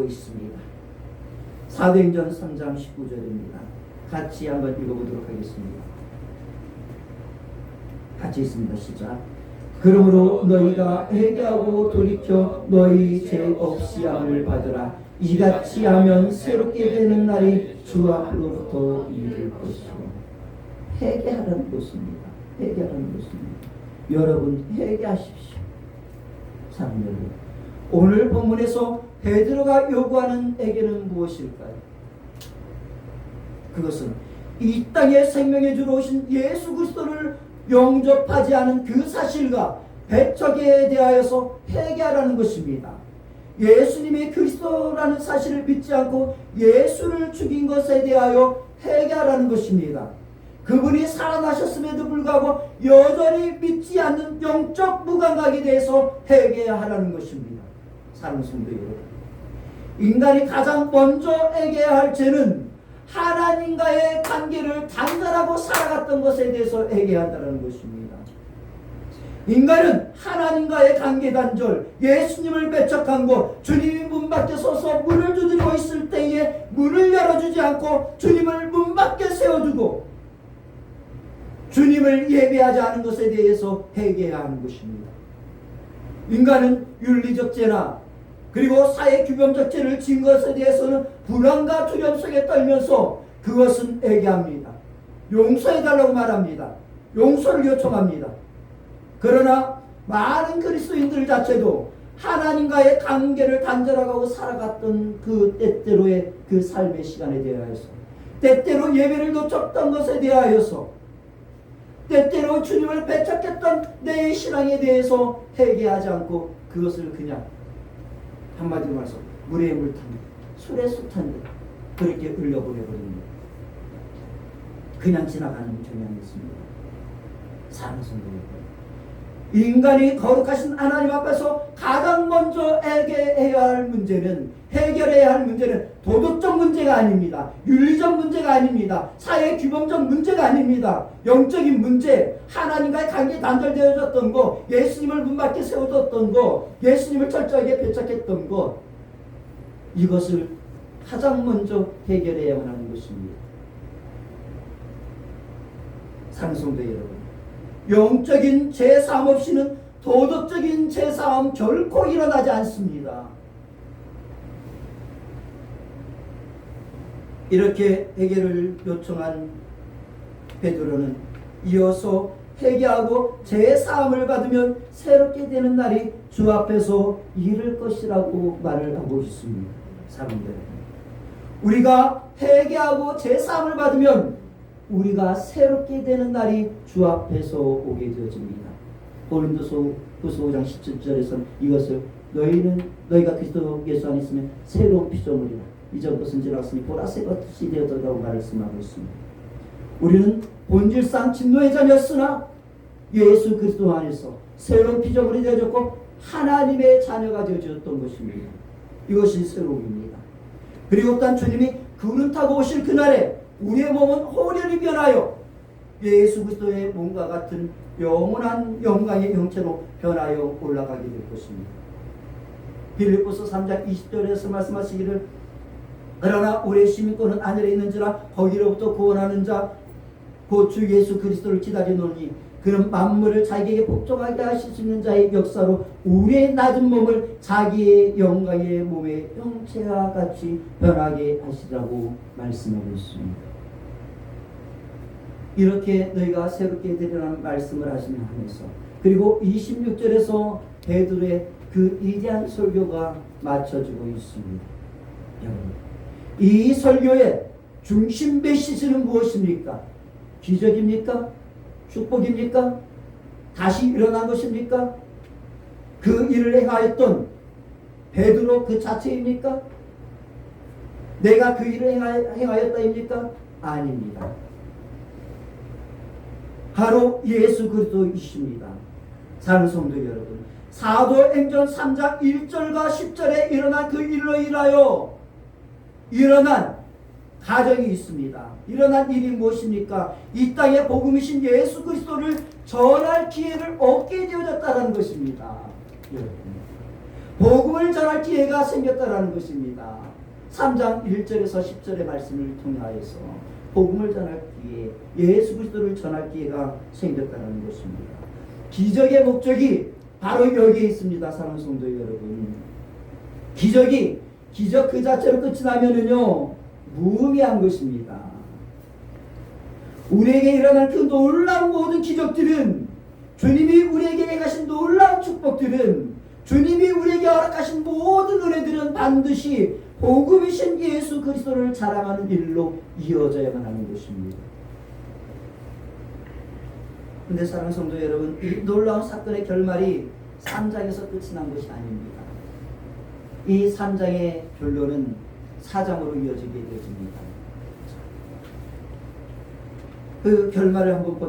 있습니다. 사도행전 3장 19절입니다. 같이 한번 읽어보도록 하겠습니다. 같이 있습니다. 시작. 그러므로 너희가 회개하고 돌이켜 너희 죄 없이 함을 받으라. 이같이 하면 새롭게 되는 날이 주 앞으로부터 이를 것이요. 회개하라는 것입니다. 회개하라는 것입니다. 여러분 회개하십시오. 사랑하는 여러분, 오늘 본문에서 베드로가 요구하는 에게는 무엇일까요? 그것은 이 땅에 생명의 주로 오신 예수 그리스도를 영접하지 않은 그 사실과 배척에 대하여서 회개하라는 것입니다. 예수님이 그리스도라는 사실을 믿지 않고 예수를 죽인 것에 대하여 회개하라는 것입니다. 그분이 살아나셨음에도 불구하고 여전히 믿지 않는 영적 무감각에 대해서 회개하라는 것입니다. 사랑하는 성도 여러분, 인간이 가장 먼저 회개해야 할 죄는 하나님과의 관계를 단절하고 살아갔던 것에 대해서 회개한다는 것입니다. 인간은 하나님과의 관계 단절, 예수님을 배척한 것, 주님이 문 밖에 서서 문을 두드리고 있을 때에 문을 열어주지 않고 주님을 문 밖에 세워두고 주님을 예배하지 않은 것에 대해서 회개해야 하는 것입니다. 인간은 윤리적 죄나 그리고 사회 규범적 죄를 지은 것에 대해서는 불안과 두려움 속에 떨면서 그것은 회개합니다. 용서해달라고 말합니다. 용서를 요청합니다. 그러나 많은 그리스도인들 자체도 하나님과의 관계를 단절하고 살아갔던 그 때때로의 그 삶의 시간에 대하여서, 때때로 예배를 놓쳤던 것에 대하여서, 때때로 주님을 배척했던 내 신앙에 대해서 회개하지 않고 그것을 그냥 한마디로 말해서 물에 물 탄 듯, 술에 술 탄 듯 그렇게 흘려보내버립니다. 그냥 지나가는 경향이 있습니다. 사는 성도 여러분, 인간이 거룩하신 하나님 앞에서 가장 먼저 해결해야 할 문제는 도덕적 문제가 아닙니다. 윤리적 문제가 아닙니다. 사회 규범적 문제가 아닙니다. 영적인 문제, 하나님과의 관계 단절되어졌던 거, 예수님을 문 밖에 세워뒀던 거, 예수님을 철저하게 배척했던 거, 이것을 가장 먼저 해결해야만 하는 것입니다. 상성도 여러분, 영적인 죄사함 없이는 도덕적인 죄사함 결코 일어나지 않습니다. 이렇게 회개를 요청한 베드로는 이어서 회개하고 죄사함을 받으면 새롭게 되는 날이 주 앞에서 이를 것이라고 말을 하고 있습니다. 사람들, 우리가 회개하고 죄사함을 받으면 우리가 새롭게 되는 날이 주 앞에서 오게 되어집니다. 고린도서 5장 17절에서 이것을 너희가 그리스도 예수 안에 있으면 새로운 피조물이라, 이전 것은 지나갔으니 보라 새 것이 되었다고 말씀하고 있습니다. 우리는 본질상 진노의 자녀였으나 예수 그리스도 안에서 새로운 피조물이 되어졌고 하나님의 자녀가 되어졌던 것입니다. 이것이 새로움입니다. 그리고 또한 주님이 구름 타고 오실 그날에 우리의 몸은 호련히 변하여 예수 그리스도의 몸과 같은 영원한 영광의 형체로 변하여 올라가게 될 것입니다. 빌립보서 3장 20절에서 말씀하시기를 그러나 우리의 시민권은 하늘에 있는지라 거기로부터 구원하는 자 곧 주 예수 그리스도를 기다리노니 그는 만물을 자기에게 복종하게 하실 수 있는 자의 역사로 우리의 낮은 몸을 자기의 영광의 몸의 형체와 같이 변하게 하시라고 말씀하고 있습니다. 이렇게 너희가 새롭게 되리라는 말씀을 하시면서, 그리고 26절에서 베드로의 그 위대한 설교가 맞춰지고 있습니다. 여러분, 이 설교의 중심 메시지는 무엇입니까? 기적입니까? 축복입니까? 다시 일어난 것입니까? 그 일을 행하였던 베드로 그 자체입니까? 내가 그 일을 행하였다입니까? 아닙니다. 바로 예수 그리스도이십니다. 사랑하는 성도 여러분, 사도행전 3장 1절과 10절에 일어난 그 일로 인하여 일어난 가정이 있습니다. 일어난 일이 무엇입니까? 이 땅에 복음이신 예수 그리스도를 전할 기회를 얻게 되어졌다는 것입니다. 여러분, 복음을 전할 기회가 생겼다라는 것입니다. 3장 1절에서 10절의 말씀을 통하여서 복음을 전할 기회, 예수 그리스도를 전할 기회가 생겼다는 것입니다. 기적의 목적이 바로 여기에 있습니다. 사랑하는 성도 여러분, 기적 그 자체로 끝이 나면은요 무의미한 것입니다. 우리에게 일어난 그 놀라운 모든 기적들은, 주님이 우리에게 행하신 놀라운 축복들은, 주님이 우리에게 허락하신 모든 은혜들은 반드시 복음이신 예수 그리스도를 자랑하는 일로 이어져야만 하는 것입니다. 그런데 사랑하는 성도 여러분, 이 놀라운 사건의 결말이 3장에서 끝이 난 것이 아닙니다. 이 3장의 결론은 4장으로 이어지게 되어집니다. 그 결말을 한번 보자.